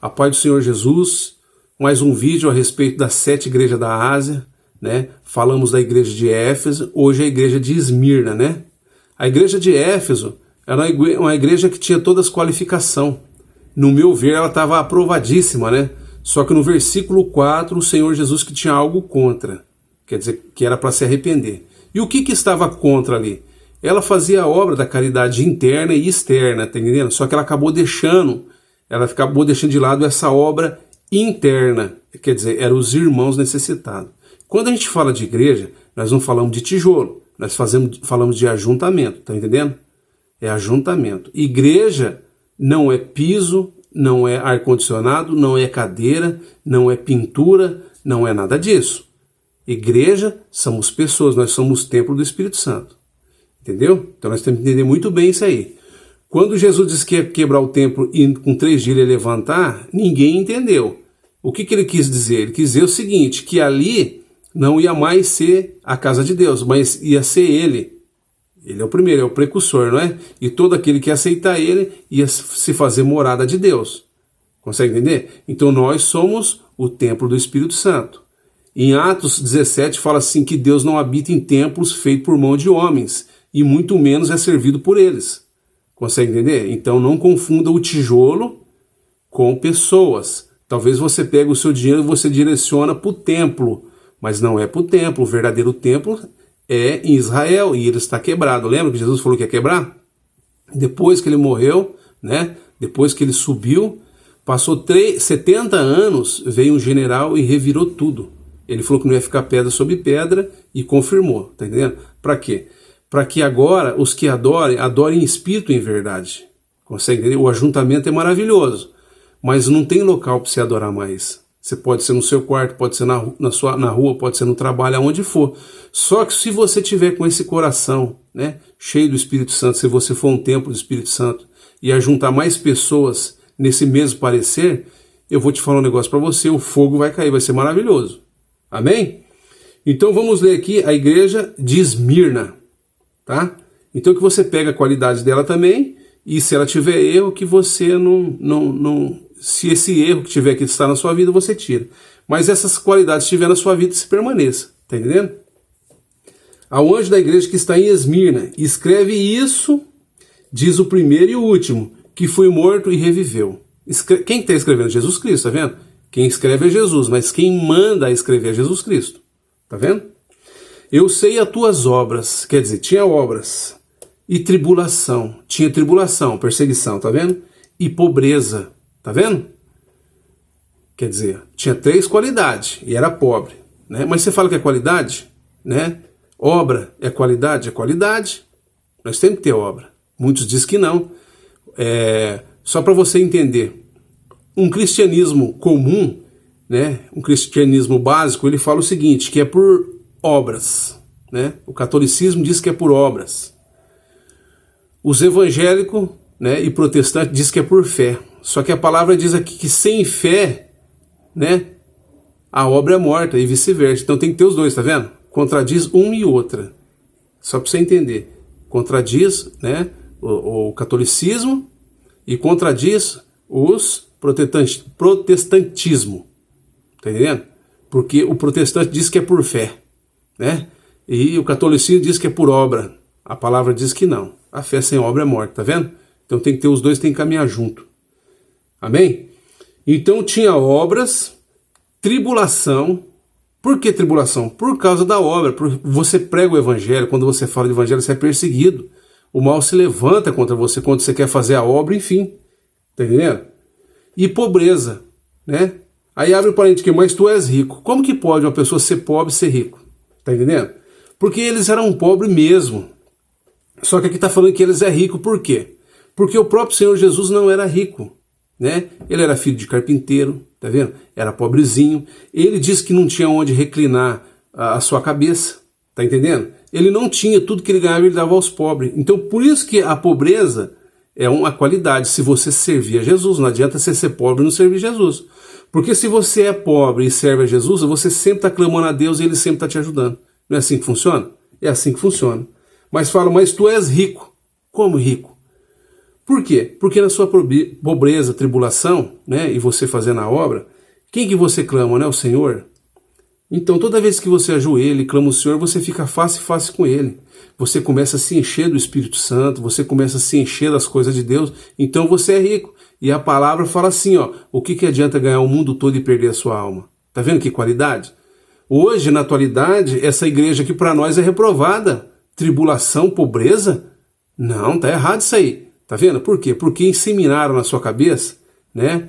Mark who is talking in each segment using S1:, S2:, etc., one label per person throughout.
S1: A paz do Senhor Jesus, mais um vídeo a respeito das 7 igrejas da Ásia, né? Falamos da igreja de Éfeso, hoje é a igreja de Esmirna, né? A igreja de Éfeso era uma igreja que tinha todas as qualificações. No meu ver, ela estava aprovadíssima, né? Só que no versículo 4, o Senhor Jesus que tinha algo contra, quer dizer, que era para se arrepender. E o que estava contra ali? Ela fazia a obra da caridade interna e externa, tá entendendo? Só que ela acabou deixando de lado essa obra interna, quer dizer, eram os irmãos necessitados. Quando a gente fala de igreja, nós não falamos de tijolo, nós falamos de ajuntamento, tá entendendo? É ajuntamento. Igreja não é piso, não é ar-condicionado, não é cadeira, não é pintura, não é nada disso. Igreja somos pessoas, nós somos templo do Espírito Santo. Entendeu? Então nós temos que entender muito bem isso aí. Quando Jesus disse que ia quebrar o templo e com 3 dias ele ia levantar, ninguém entendeu. O que ele quis dizer? Ele quis dizer o seguinte, que ali não ia mais ser a casa de Deus, mas ia ser ele. Ele é o primeiro, é o precursor, não é? E todo aquele que aceitar ele ia se fazer morada de Deus. Consegue entender? Então nós somos o templo do Espírito Santo. Em Atos 17 fala assim que Deus não habita em templos feitos por mão de homens, e muito menos é servido por eles. Consegue entender? Então não confunda o tijolo com pessoas. Talvez você pegue o seu dinheiro e você direciona para o templo, mas não é para o templo. O verdadeiro templo é em Israel e ele está quebrado. Lembra que Jesus falou que ia quebrar? Depois que ele morreu, né? Depois que ele subiu, passou 70 anos, veio um general e revirou tudo. Ele falou que não ia ficar pedra sobre pedra e confirmou. Tá entendendo? Para quê? Para que agora os que adorem em espírito e em verdade. Consegue entender? O ajuntamento é maravilhoso, mas não tem local para você adorar mais. Você pode ser no seu quarto, pode ser na rua, pode ser no trabalho, aonde for. Só que se você tiver com esse coração, né, cheio do Espírito Santo, se você for um templo do Espírito Santo e ajuntar mais pessoas nesse mesmo parecer, eu vou te falar um negócio para você, o fogo vai cair, vai ser maravilhoso. Amém? Então vamos ler aqui a igreja de Esmirna. Tá? Então que você pega a qualidade dela também, e se ela tiver erro, que você se esse erro que tiver que estar na sua vida, você tira. Mas essas qualidades que estiver na sua vida, se permaneça. Tá entendendo? Ao anjo da igreja que está em Esmirna, escreve isso, diz o primeiro e o último, que foi morto e reviveu. Quem está escrevendo? Jesus Cristo, tá vendo? Quem escreve é Jesus, mas quem manda a escrever é Jesus Cristo. Tá vendo? Eu sei as tuas obras, quer dizer, tinha obras, e tribulação, tinha tribulação, perseguição, tá vendo? E pobreza, tá vendo? Quer dizer, tinha 3 qualidades, e era pobre, né? Mas você fala que é qualidade, né? Obra é qualidade, nós temos que ter obra. Muitos dizem que não. Só para você entender, um cristianismo comum, né? Um cristianismo básico, ele fala o seguinte, que é por obras, né? O catolicismo diz que é por obras. Os evangélicos, né, e protestantes diz que é por fé. Só que a palavra diz aqui que sem fé, né, a obra é morta e vice-versa. Então tem que ter os dois, tá vendo? Contradiz uma e outra. Só para você entender. Contradiz, né, o catolicismo e contradiz os protestantismo. Tá entendendo? Porque o protestante diz que é por fé, né? E o catolicismo diz que é por obra. A palavra diz que não. A fé sem obra é morta, tá vendo? Então tem que ter os dois, tem que caminhar junto. Amém? Então tinha obras, tribulação. Por que tribulação? Por causa da obra. Você prega o evangelho, quando você fala de evangelho, você é perseguido. O mal se levanta contra você quando você quer fazer a obra, enfim. Tá entendendo? E pobreza, né? Aí abre o parênteses aqui, mas tu és rico. Como que pode uma pessoa ser pobre e ser rico? Tá entendendo? Porque eles eram pobres mesmo. Só que aqui está falando que eles é rico, por quê? Porque o próprio Senhor Jesus não era rico, né? Ele era filho de carpinteiro, tá vendo? Era pobrezinho. Ele disse que não tinha onde reclinar a sua cabeça, tá entendendo? Ele não tinha, tudo que ele ganhava ele dava aos pobres. Então por isso que a pobreza é uma qualidade. Se você servir a Jesus, não adianta você ser pobre e não servir Jesus. Porque se você é pobre e serve a Jesus, você sempre está clamando a Deus e Ele sempre está te ajudando. Não é assim que funciona? É assim que funciona. Mas fala, mas tu és rico. Como rico? Por quê? Porque na sua pobreza, tribulação, né, e você fazendo a obra, quem que você clama, né? O Senhor? Então, toda vez que você ajoelha e clama o Senhor, você fica face a face com Ele. Você começa a se encher do Espírito Santo, você começa a se encher das coisas de Deus, então você é rico. E a palavra fala assim, ó, o que adianta ganhar o mundo todo e perder a sua alma? Tá vendo que qualidade? Hoje, na atualidade, essa igreja aqui para nós é reprovada. Tribulação, pobreza? Não, tá errado isso aí. Tá vendo? Por quê? Porque inseminaram na sua cabeça, né,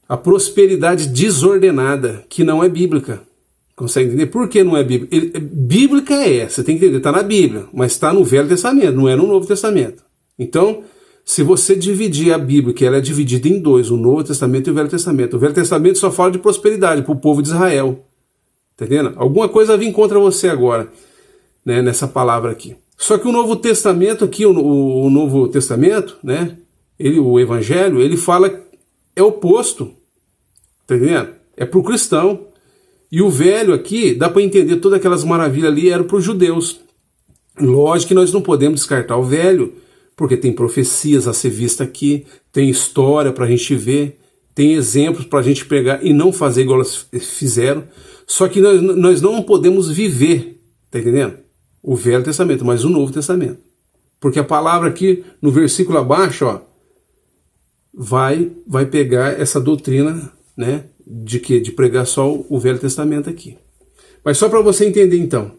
S1: a prosperidade desordenada, que não é bíblica. Consegue entender? Por que não é bíblica? Bíblica você tem que entender, está na Bíblia, mas está no Velho Testamento, não é no Novo Testamento. Então, se você dividir a Bíblia, que ela é dividida em dois, o Novo Testamento e o Velho Testamento. O Velho Testamento só fala de prosperidade para o povo de Israel. Tá entendendo? Alguma coisa vai vir contra você agora, né, nessa palavra aqui. Só que o Novo Testamento aqui, o Novo Testamento, né, o Evangelho, ele fala, é oposto. Tá entendendo? É para o cristão. E o velho aqui, dá para entender todas aquelas maravilhas ali, eram para os judeus. Lógico que nós não podemos descartar o velho, porque tem profecias a ser vista aqui, tem história para a gente ver, tem exemplos para a gente pegar e não fazer igual elas fizeram. Só que nós não podemos viver, tá entendendo? O Velho Testamento, mas o Novo Testamento. Porque a palavra aqui, no versículo abaixo, ó, vai pegar essa doutrina, né, de pregar só o Velho Testamento aqui. Mas só para você entender então.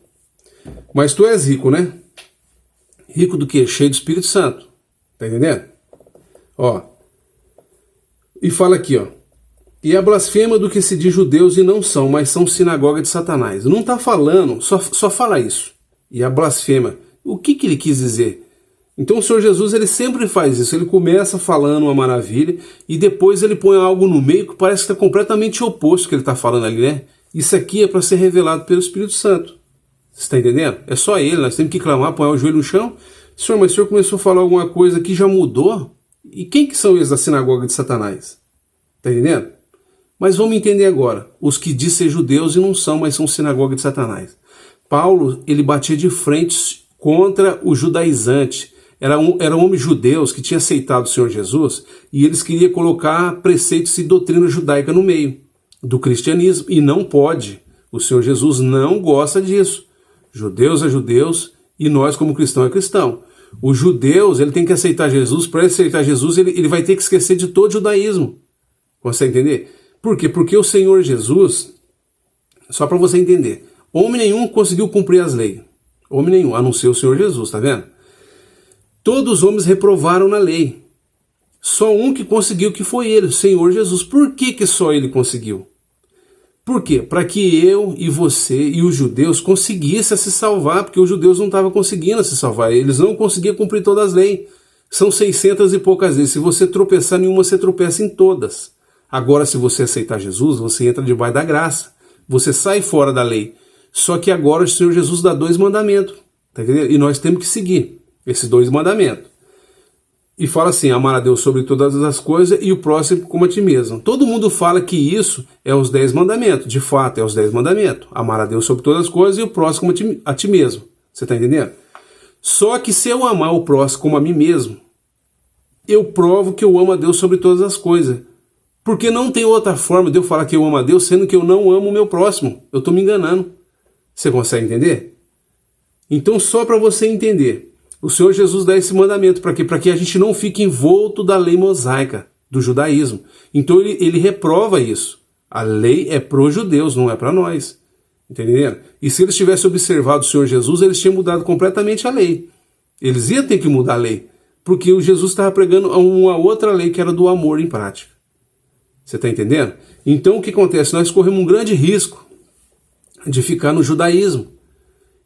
S1: Mas tu és rico, né? Rico do quê? Cheio do Espírito Santo. Tá entendendo? Ó. E fala aqui, ó. E a blasfema do que se diz judeus e não são, mas são sinagoga de Satanás. Não tá falando, só fala isso. E a blasfema. O que ele quis dizer? Então o Senhor Jesus, ele sempre faz isso. Ele começa falando uma maravilha e depois ele põe algo no meio que parece que está completamente oposto ao que ele está falando ali, né? Isso aqui é para ser revelado pelo Espírito Santo. Você está entendendo? É só ele, nós temos que clamar, pôr o joelho no chão. Senhor, mas o Senhor começou a falar alguma coisa que já mudou? E quem que são eles da sinagoga de Satanás? Está entendendo? Mas vamos entender agora. Os que dizem ser judeus e não são, mas são sinagoga de Satanás. Paulo, ele batia de frente contra o judaizante. Eram homens judeus que tinham aceitado o Senhor Jesus e eles queriam colocar preceitos e doutrina judaica no meio do cristianismo. E não pode. O Senhor Jesus não gosta disso. Judeus é judeus e nós como cristão é cristão. Os judeus, ele tem que aceitar Jesus. Para aceitar Jesus, ele vai ter que esquecer de todo o judaísmo. Consegue entender? Por quê? Porque o Senhor Jesus, só para você entender, homem nenhum conseguiu cumprir as leis. Homem nenhum, a não ser o Senhor Jesus, tá vendo? Todos os homens reprovaram na lei. Só um que conseguiu, que foi ele, o Senhor Jesus. Por que só ele conseguiu? Por quê? Para que eu e você e os judeus conseguissem se salvar, porque os judeus não estavam conseguindo se salvar. Eles não conseguiam cumprir todas as leis. São 600 e poucas leis. Se você tropeçar em uma, você tropeça em todas. Agora, se você aceitar Jesus, você entra debaixo da graça. Você sai fora da lei. Só que agora o Senhor Jesus dá 2 mandamentos. Tá entendendo? E nós temos que seguir esses 2 mandamentos. E fala assim, amar a Deus sobre todas as coisas e o próximo como a ti mesmo. Todo mundo fala que isso é os 10 mandamentos. De fato, é os 10 mandamentos. Amar a Deus sobre todas as coisas e o próximo como a ti mesmo. Você está entendendo? Só que se eu amar o próximo como a mim mesmo, eu provo que eu amo a Deus sobre todas as coisas. Porque não tem outra forma de eu falar que eu amo a Deus, sendo que eu não amo o meu próximo. Eu estou me enganando. Você consegue entender? Então, só para você entender, o Senhor Jesus dá esse mandamento para quê? Para que a gente não fique envolto da lei mosaica, do judaísmo. Então, ele reprova isso. A lei é para os judeus, não é para nós. Entendendo? E se eles tivessem observado o Senhor Jesus, eles tinham mudado completamente a lei. Eles iam ter que mudar a lei. Porque o Jesus estava pregando uma outra lei que era do amor em prática. Você está entendendo? Então o que acontece? Nós corremos um grande risco de ficar no judaísmo.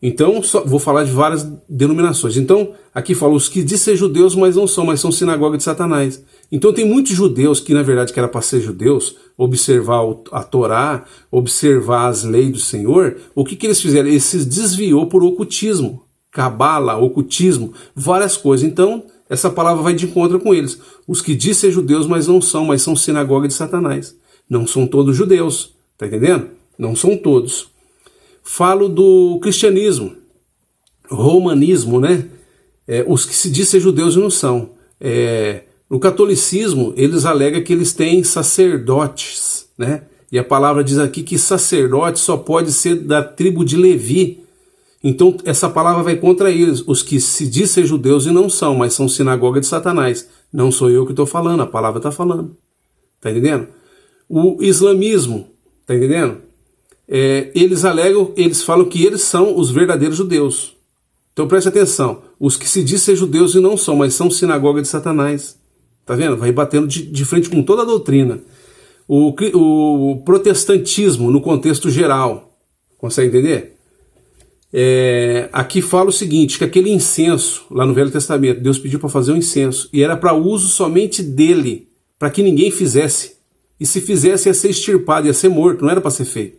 S1: Então, vou falar de várias denominações. Então, aqui fala os que dizem ser judeus, mas não são, mas são sinagoga de Satanás. Então tem muitos judeus que, na verdade, que era para ser judeus, observar a Torá, observar as leis do Senhor. O que eles fizeram? Eles se desviou por ocultismo, cabala, ocultismo, várias coisas. Então, essa palavra vai de encontro com eles. Os que dizem ser judeus, mas não são, mas são sinagoga de Satanás. Não são todos judeus, tá entendendo? Não são todos. Falo do cristianismo, romanismo, né? os que se dizem ser judeus e não são. No catolicismo, eles alegam que eles têm sacerdotes, né? E a palavra diz aqui que sacerdote só pode ser da tribo de Levi. Então essa palavra vai contra eles, os que se dizem ser judeus e não são, mas são sinagoga de Satanás. Não sou eu que estou falando, a palavra está falando. Tá entendendo? O islamismo, tá entendendo? Eles falam que eles são os verdadeiros judeus. Então preste atenção, os que se dizem ser judeus e não são, mas são sinagoga de Satanás. Tá vendo? Vai batendo de frente com toda a doutrina. O protestantismo no contexto geral, consegue entender? Aqui fala o seguinte, que aquele incenso, lá no Velho Testamento, Deus pediu para fazer um incenso, e era para uso somente dele, para que ninguém fizesse. E se fizesse ia ser extirpado, ia ser morto, não era para ser feito.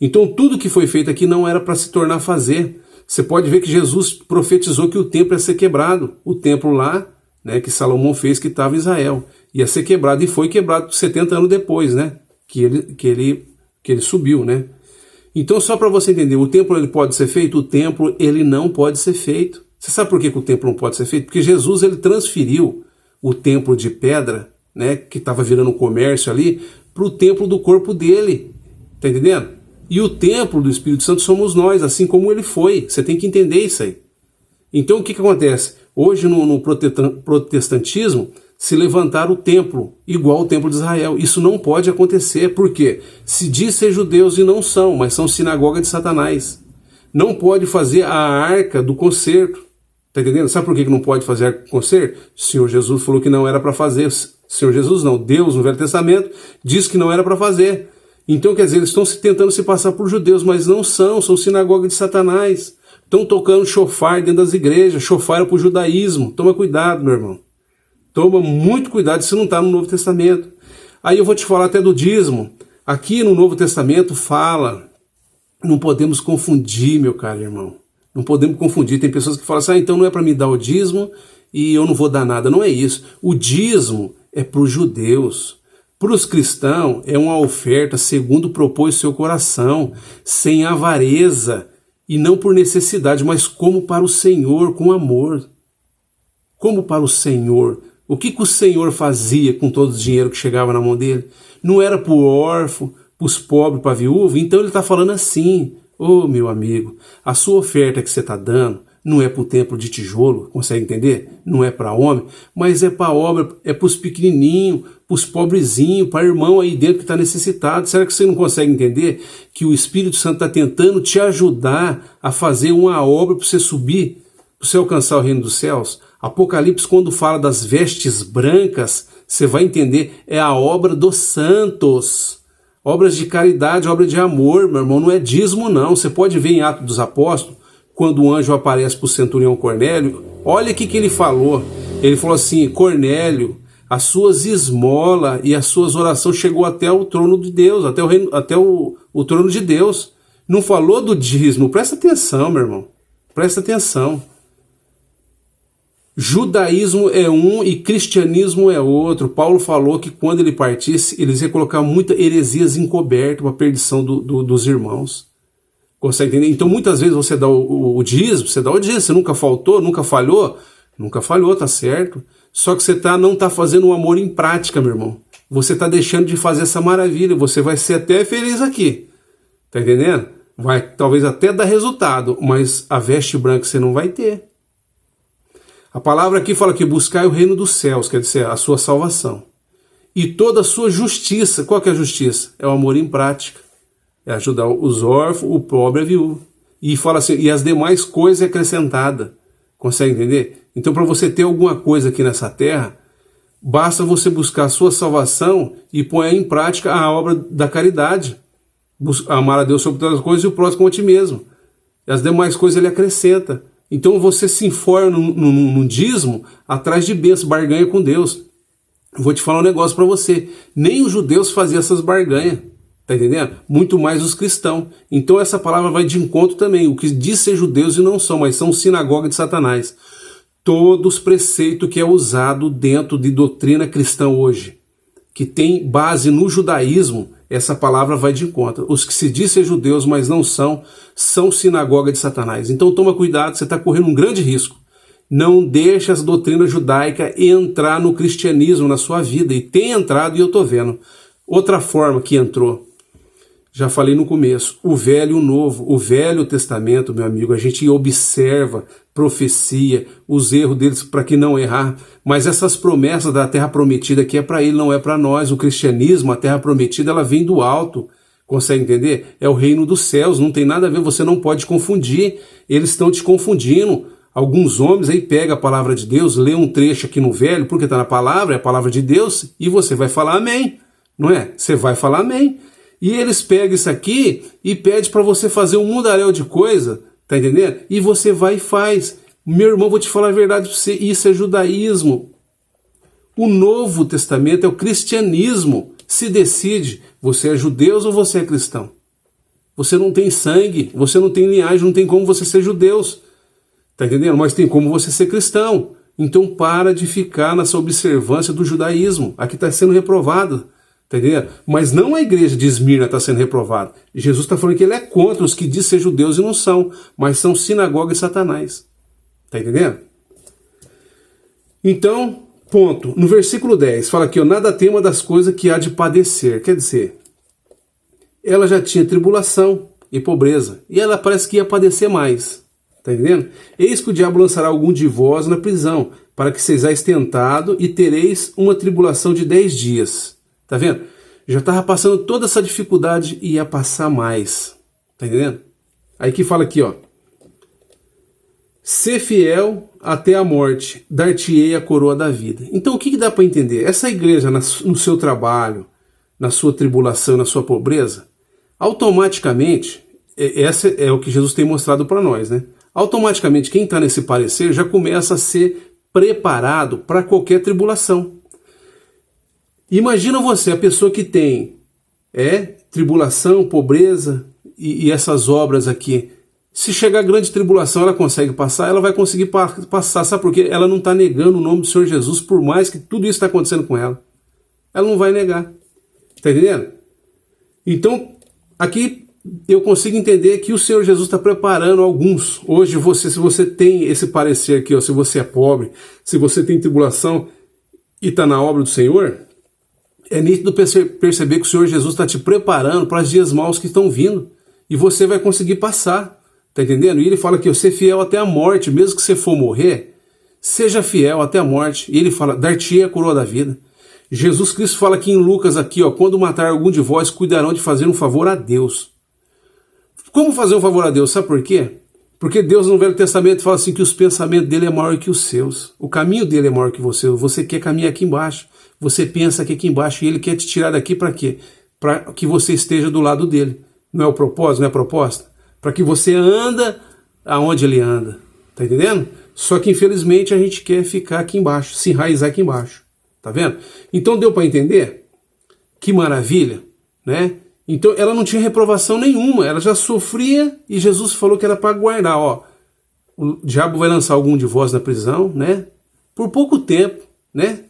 S1: Então tudo que foi feito aqui não era para se tornar fazer. Você pode ver que Jesus profetizou que o templo ia ser quebrado. O templo lá, né, que Salomão fez, que estava em Israel, ia ser quebrado, e foi quebrado 70 anos depois, né, que ele subiu, né. Então, só para você entender, o templo ele pode ser feito? O templo ele não pode ser feito. Você sabe por que o templo não pode ser feito? Porque Jesus ele transferiu o templo de pedra, né, que estava virando um comércio ali, para o templo do corpo dele, tá entendendo? E o templo do Espírito Santo somos nós, assim como ele foi. Você tem que entender isso aí. Então o que acontece? Hoje no protestantismo se levantar o templo, igual o templo de Israel. Isso não pode acontecer, porque se diz ser judeus e não são, mas são sinagoga de Satanás. Não pode fazer a arca do concerto. Tá entendendo? Sabe por que não pode fazer a arca do concerto? O Senhor Jesus falou que não era para fazer. Senhor Jesus não, Deus no Velho Testamento diz que não era para fazer. Então quer dizer, eles estão tentando se passar por judeus, mas não são sinagoga de Satanás. Estão tocando chofar dentro das igrejas, chofar para o judaísmo. Toma cuidado, meu irmão. Toma muito cuidado se não está no Novo Testamento. Aí eu vou te falar até do dízimo. Aqui no Novo Testamento fala, não podemos confundir, meu caro irmão. Não podemos confundir. Tem pessoas que falam assim, então não é para me dar o dízimo e eu não vou dar nada. Não é isso. O dízimo é para os judeus. Para os cristãos é uma oferta segundo propôs seu coração, sem avareza, e não por necessidade, mas como para o Senhor, com amor. Como para o Senhor. O que o Senhor fazia com todo o dinheiro que chegava na mão dele? Não era para o órfão, para os pobres, para a viúva? Então ele está falando assim, meu amigo, a sua oferta que você está dando não é para o templo de tijolo, consegue entender? Não é para homem, mas é para a obra, é para os pequenininhos, para os pobrezinhos, para o irmão aí dentro que está necessitado. Será que você não consegue entender que o Espírito Santo está tentando te ajudar a fazer uma obra para você subir, para você alcançar o reino dos céus? Apocalipse, quando fala das vestes brancas, você vai entender, é a obra dos santos. Obras de caridade, obra de amor, meu irmão, não é dízimo não. Você pode ver em Atos dos Apóstolos, quando o anjo aparece para o centurião Cornélio, olha o que ele falou. Ele falou assim, Cornélio, as suas esmolas e as suas orações chegou até o trono de Deus, até o trono de Deus. Não falou do dízimo. Presta atenção, meu irmão. Presta atenção. Judaísmo é um e cristianismo é outro. Paulo falou que quando ele partisse, eles iam colocar muitas heresias encobertas para a perdição dos irmãos. Consegue entender? Então muitas vezes você dá o dízimo, você nunca faltou, nunca falhou, tá certo. Só que você não está fazendo o amor em prática, meu irmão. Você está deixando de fazer essa maravilha, você vai ser até feliz aqui. Tá entendendo? Vai talvez até dar resultado, mas a veste branca você não vai ter. A palavra aqui fala que buscai o reino dos céus, quer dizer, a sua salvação. E toda a sua justiça, qual que é a justiça? É o amor em prática. É ajudar os órfãos, o pobre e a viúva. E fala assim, e as demais coisas acrescentadas. Consegue entender? Então, para você ter alguma coisa aqui nessa terra, basta você buscar a sua salvação e pôr em prática a obra da caridade. Amar a Deus sobre todas as coisas e o próximo como a ti mesmo. E as demais coisas ele acrescenta. Então você se informa no dízimo atrás de bênçãos, barganha com Deus. Eu vou te falar um negócio para você. Nem os judeus faziam essas barganhas. Tá entendendo? Muito mais os cristãos. Então essa palavra vai de encontro também. O que diz ser judeus e não são, mas são sinagoga de Satanás. Todos os preceitos que é usado dentro de doutrina cristã hoje, que tem base no judaísmo, essa palavra vai de encontro. Os que se dizem ser judeus, mas não são, são sinagoga de Satanás. Então toma cuidado, você está correndo um grande risco. Não deixe as doutrinas judaicas entrar no cristianismo, na sua vida. E tem entrado e eu estou vendo. Outra forma que entrou, já falei no começo, o velho e o novo. O Velho Testamento, meu amigo, a gente observa, profecia, os erros deles para que não errar. Mas essas promessas da terra prometida que é para ele, não é para nós. O cristianismo, a terra prometida, ela vem do alto. Consegue entender? É o reino dos céus, não tem nada a ver, você não pode confundir. Eles estão te confundindo. Alguns homens aí pegam a palavra de Deus, lê um trecho aqui no Velho, porque está na palavra, é a palavra de Deus, e você vai falar amém, não é? Você vai falar amém. E eles pegam isso aqui e pedem para você fazer um mundaréu de coisa, tá entendendo? E você vai e faz. Meu irmão, vou te falar a verdade para você, isso é judaísmo. O Novo Testamento é o cristianismo. Se decide, você é judeu ou você é cristão. Você não tem sangue, você não tem linhagem, não tem como você ser judeu. Tá entendendo? Mas tem como você ser cristão. Então para de ficar nessa observância do judaísmo. Aqui está sendo reprovado. Tá entendendo? Mas não a igreja de Esmirna está sendo reprovada. Jesus está falando que ele é contra os que dizem ser judeus e não são, mas são sinagoga e Satanás. Tá entendendo? Então, ponto. No versículo 10, fala aqui, ó, nada tema das coisas que há de padecer. Quer dizer, ela já tinha tribulação e pobreza, e ela parece que ia padecer mais. Tá entendendo? Eis que o diabo lançará algum de vós na prisão, para que sejais tentado e tereis uma tribulação de 10 dias. Tá vendo? Já estava passando toda essa dificuldade e ia passar mais. Tá entendendo? Aí que fala aqui, ó. Ser fiel até a morte, dar-te-ei a coroa da vida. Então o que dá para entender? Essa igreja no seu trabalho, na sua tribulação, na sua pobreza, automaticamente, essa é o que Jesus tem mostrado para nós, né? Automaticamente quem está nesse parecer já começa a ser preparado para qualquer tribulação. Imagina você, a pessoa que tem tribulação, pobreza e essas obras aqui. Se chegar a grande tribulação, ela consegue passar, ela vai conseguir passar. Sabe por quê? Ela não está negando o nome do Senhor Jesus, por mais que tudo isso está acontecendo com ela. Ela não vai negar. Está entendendo? Então, aqui eu consigo entender que o Senhor Jesus está preparando alguns. Hoje, se você tem esse parecer aqui, ó, se você é pobre, se você tem tribulação e está na obra do Senhor, é nítido perceber que o Senhor Jesus está te preparando para os dias maus que estão vindo. E você vai conseguir passar. Tá entendendo? E ele fala que ser fiel até a morte, mesmo que você for morrer, seja fiel até a morte. E ele fala, dar-te-ei a coroa da vida. Jesus Cristo fala aqui em Lucas, aqui, ó, quando matar algum de vós, cuidarão de fazer um favor a Deus. Como fazer um favor a Deus? Sabe por quê? Porque Deus no Velho Testamento fala assim que os pensamentos dele é maior que os seus. O caminho dele é maior que você. Você quer caminhar aqui embaixo. Você pensa que aqui embaixo e ele quer te tirar daqui para quê? Para que você esteja do lado dele. Não é o propósito, não é a proposta? Para que você anda aonde ele anda. Tá entendendo? Só que infelizmente a gente quer ficar aqui embaixo, se enraizar aqui embaixo. Tá vendo? Então deu para entender? Que maravilha, né? Então ela não tinha reprovação nenhuma, ela já sofria e Jesus falou que era para guardar, ó. O diabo vai lançar algum de vós na prisão, né? Por pouco tempo, né?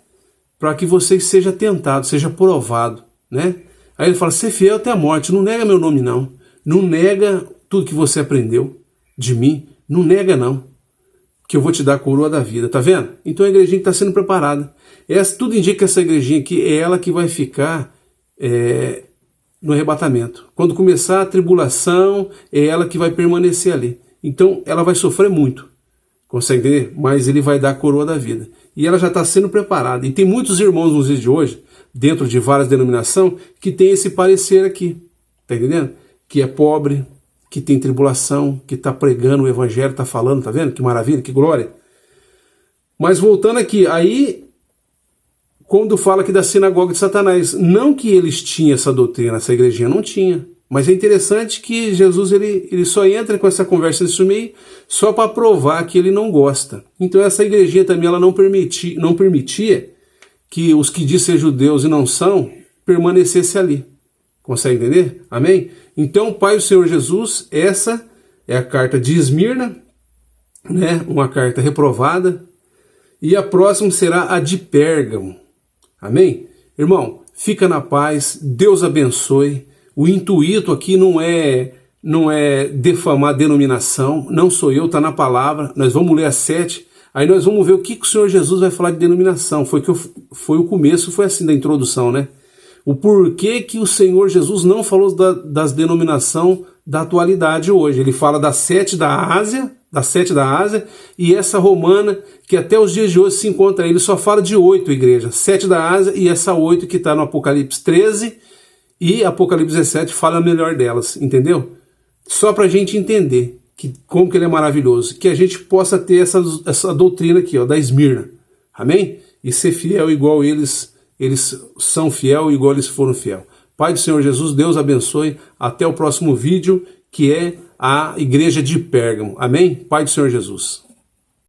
S1: Para que você seja tentado, seja provado, né? Aí ele fala, ser fiel até a morte, não nega meu nome não, não nega tudo que você aprendeu de mim, não nega não, que eu vou te dar a coroa da vida, tá vendo? Então a igrejinha que está sendo preparada, tudo indica que essa igrejinha aqui é ela que vai ficar no arrebatamento. Quando começar a tribulação, é ela que vai permanecer ali. Então ela vai sofrer muito, consegue entender? Mas ele vai dar a coroa da vida. E ela já está sendo preparada. E tem muitos irmãos nos dias de hoje, dentro de várias denominações, que tem esse parecer aqui, tá entendendo? Que é pobre, que tem tribulação, que está pregando o evangelho, está falando, tá vendo? Que maravilha, que glória. Mas voltando aqui, aí, quando fala aqui da sinagoga de Satanás, não que eles tinham essa doutrina, essa igrejinha não tinha, mas é interessante que Jesus ele só entra com essa conversa nesse meio só para provar que ele não gosta. Então essa igrejinha também ela não permitia que os que dizem ser judeus e não são permanecessem ali. Consegue entender? Amém? Então, Pai do Senhor Jesus, essa é a carta de Esmirna, né? Uma carta reprovada. E a próxima será a de Pérgamo. Amém? Irmão, fica na paz, Deus abençoe. O intuito aqui não é defamar a denominação, não sou eu, está na palavra. Nós vamos ler as 7. Aí nós vamos ver o que o Senhor Jesus vai falar de denominação. Foi o começo, foi assim da introdução, né? O porquê que o Senhor Jesus não falou das denominação da atualidade hoje. Ele fala das 7 da Ásia, e essa romana, que até os dias de hoje se encontra aí. Ele só fala de 8 igrejas, 7 da Ásia e essa 8 que está no Apocalipse 13 e Apocalipse 17 fala melhor delas, entendeu? Só para a gente entender como que ele é maravilhoso, que a gente possa ter essa doutrina aqui, ó, da Esmirna, amém? E ser fiel igual eles são fiel, igual eles foram fiel. Pai do Senhor Jesus, Deus abençoe. Até o próximo vídeo, que é a igreja de Pérgamo. Amém? Pai do Senhor Jesus.